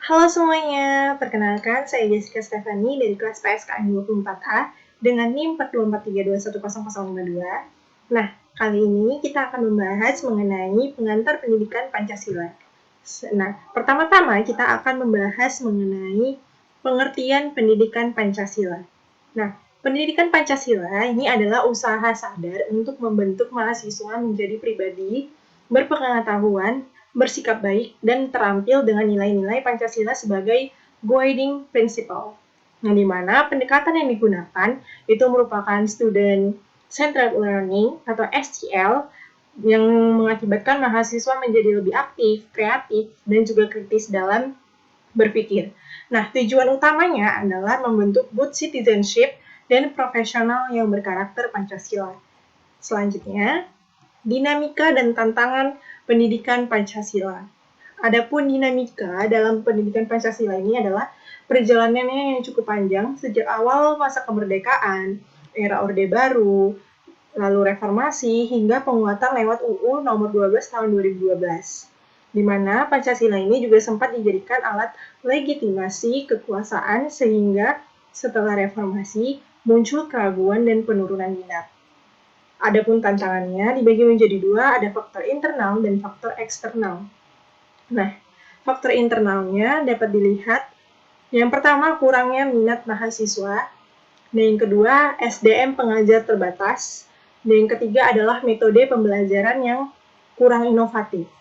Halo semuanya, perkenalkan saya Jessica Stephanie dari kelas PSKN 24A dengan NIM 423210052. Nah, kali ini kita akan membahas mengenai pengantar pendidikan Pancasila. Nah, pertama-tama kita akan membahas mengenai pengertian pendidikan Pancasila. Nah, pendidikan Pancasila ini adalah usaha sadar untuk membentuk mahasiswa menjadi pribadi berpengetahuan, bersikap baik, dan terampil dengan nilai-nilai Pancasila sebagai guiding principle. Yang dimana pendekatan yang digunakan itu merupakan student centered learning atau SCL yang mengakibatkan mahasiswa menjadi lebih aktif, kreatif, dan juga kritis dalam berpikir. Nah, tujuan utamanya adalah membentuk good citizenship dan profesional yang berkarakter Pancasila. Selanjutnya, dinamika dan tantangan pendidikan Pancasila. Adapun dinamika dalam pendidikan Pancasila ini adalah perjalanannya yang cukup panjang sejak awal masa kemerdekaan, era Orde Baru, lalu reformasi, hingga penguatan lewat UU nomor 12 tahun 2012. Di mana Pancasila ini juga sempat dijadikan alat legitimasi kekuasaan sehingga setelah reformasi muncul keraguan dan penurunan minat. Adapun tantangannya dibagi menjadi dua, ada faktor internal dan faktor eksternal. Nah, faktor internalnya dapat dilihat yang pertama kurangnya minat mahasiswa, dan yang kedua SDM pengajar terbatas, dan yang ketiga adalah metode pembelajaran yang kurang inovatif.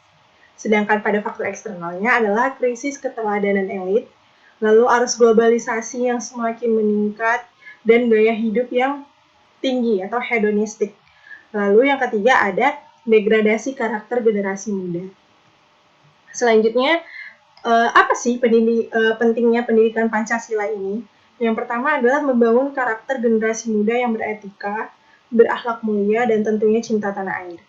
Sedangkan pada faktor eksternalnya adalah krisis keteladanan elit, lalu arus globalisasi yang semakin meningkat, dan gaya hidup yang tinggi atau hedonistik. Lalu yang ketiga ada degradasi karakter generasi muda. Selanjutnya, apa sih pentingnya pendidikan Pancasila ini? Yang pertama adalah membangun karakter generasi muda yang beretika, berakhlak mulia, dan tentunya cinta tanah air.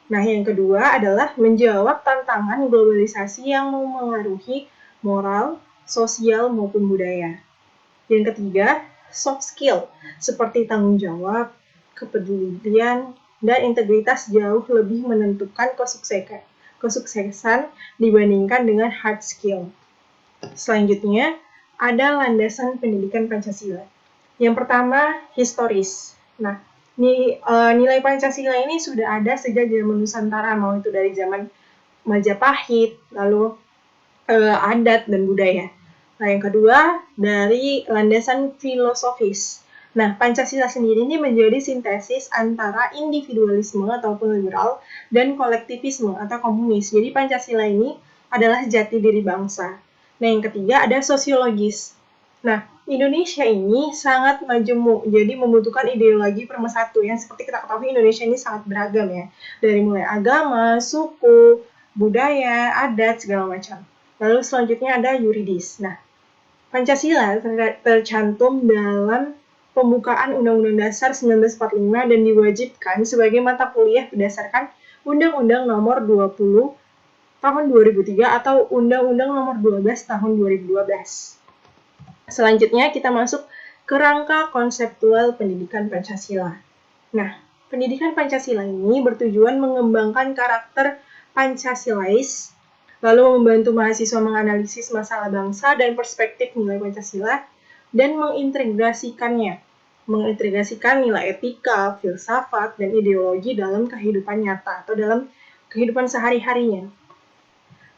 Nah, yang kedua adalah menjawab tantangan globalisasi yang memengaruhi moral, sosial, maupun budaya. Yang ketiga, soft skill, seperti tanggung jawab, kepedulian, dan integritas jauh lebih menentukan kesuksesan dibandingkan dengan hard skill. Selanjutnya, ada landasan pendidikan Pancasila. Yang pertama, historis. Nah, nilai Pancasila ini sudah ada sejak zaman Nusantara, mau itu dari zaman Majapahit, lalu adat dan budaya. Nah, yang kedua, dari landasan filosofis. Nah, Pancasila sendiri ini menjadi sintesis antara individualisme ataupun liberal dan kolektivisme atau komunis. Jadi Pancasila ini adalah jati diri bangsa. Nah, yang ketiga ada sosiologis. Nah, Indonesia ini sangat majemuk, jadi membutuhkan ideologi pemersatu yang seperti kita ketahui Indonesia ini sangat beragam ya. Dari mulai agama, suku, budaya, adat, segala macam. Lalu selanjutnya ada yuridis. Nah, Pancasila tercantum dalam pembukaan Undang-Undang Dasar 1945 dan diwajibkan sebagai mata kuliah berdasarkan Undang-Undang Nomor 20 Tahun 2003 atau Undang-Undang Nomor 12 Tahun 2012. Selanjutnya kita masuk ke rangka konseptual pendidikan Pancasila. Nah, pendidikan Pancasila ini bertujuan mengembangkan karakter Pancasilais, lalu membantu mahasiswa menganalisis masalah bangsa dan perspektif nilai Pancasila, dan mengintegrasikan nilai etika, filsafat, dan ideologi dalam kehidupan nyata atau dalam kehidupan sehari-harinya.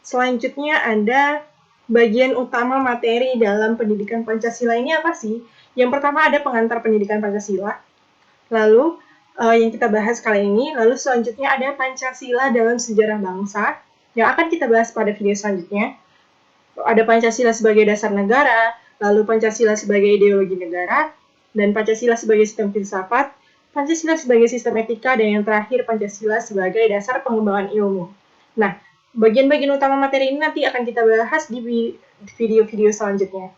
Selanjutnya ada bagian utama materi dalam pendidikan Pancasila ini apa sih? Yang pertama ada pengantar pendidikan Pancasila, lalu yang kita bahas kali ini, lalu selanjutnya ada Pancasila dalam sejarah bangsa, yang akan kita bahas pada video selanjutnya. Ada Pancasila sebagai dasar negara, lalu Pancasila sebagai ideologi negara, dan Pancasila sebagai sistem filsafat, Pancasila sebagai sistem etika, dan yang terakhir Pancasila sebagai dasar pengembangan ilmu. Nah, bagian-bagian utama materi ini nanti akan kita bahas di video-video selanjutnya.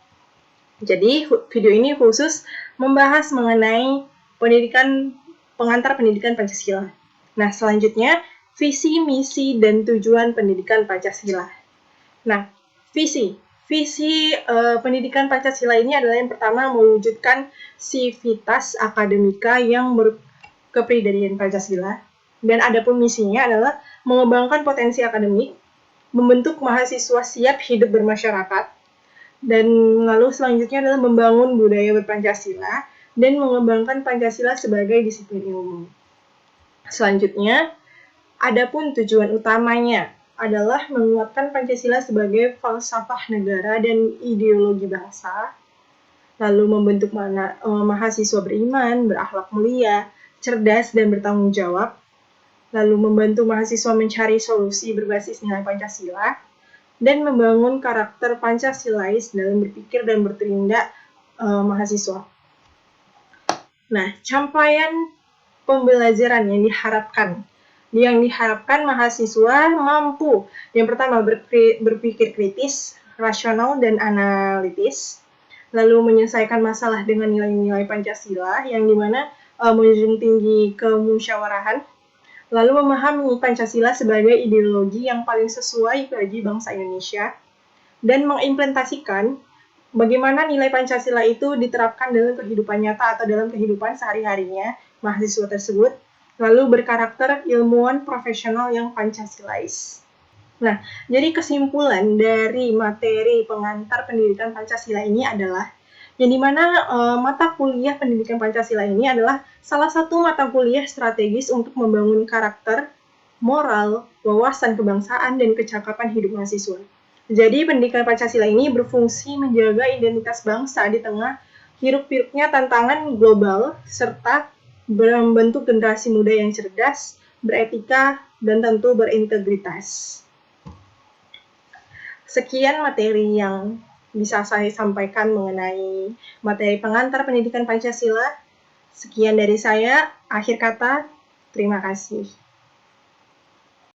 Jadi, video ini khusus membahas mengenai pengantar pendidikan Pancasila. Nah, selanjutnya, visi, misi, dan tujuan pendidikan Pancasila. Nah, visi pendidikan Pancasila ini adalah yang pertama mewujudkan sivitas akademika yang berkepribadian Pancasila. Dan adapun misinya adalah mengembangkan potensi akademik, membentuk mahasiswa siap hidup bermasyarakat, Dan lalu selanjutnya adalah membangun budaya berPancasila dan mengembangkan Pancasila sebagai disiplin ilmu. Selanjutnya, adapun tujuan utamanya adalah menguatkan Pancasila sebagai falsafah negara dan ideologi bangsa, lalu membentuk mahasiswa beriman, berakhlak mulia, cerdas, dan bertanggung jawab, lalu membantu mahasiswa mencari solusi berbasis nilai Pancasila, dan membangun karakter Pancasilais dalam berpikir dan bertindak mahasiswa. Nah, capaian pembelajaran yang diharapkan mahasiswa mampu yang pertama berpikir kritis, rasional, dan analitis, lalu menyelesaikan masalah dengan nilai-nilai Pancasila yang dimana menjunjung tinggi kemusyawarahan, lalu memahami Pancasila sebagai ideologi yang paling sesuai bagi bangsa Indonesia, dan mengimplementasikan bagaimana nilai Pancasila itu diterapkan dalam kehidupan nyata atau dalam kehidupan sehari-harinya mahasiswa tersebut, lalu berkarakter ilmuwan profesional yang Pancasilais. Nah, jadi kesimpulan dari materi pengantar pendidikan Pancasila ini adalah yang dimana mata kuliah pendidikan Pancasila ini adalah salah satu mata kuliah strategis untuk membangun karakter, moral, wawasan kebangsaan, dan kecakapan hidup mahasiswa. Jadi pendidikan Pancasila ini berfungsi menjaga identitas bangsa di tengah hiruk-pikuknya tantangan global, serta membentuk generasi muda yang cerdas, beretika, dan tentu berintegritas. Sekian materi yang bisa saya sampaikan mengenai materi pengantar pendidikan Pancasila. Sekian dari saya. Akhir kata, terima kasih.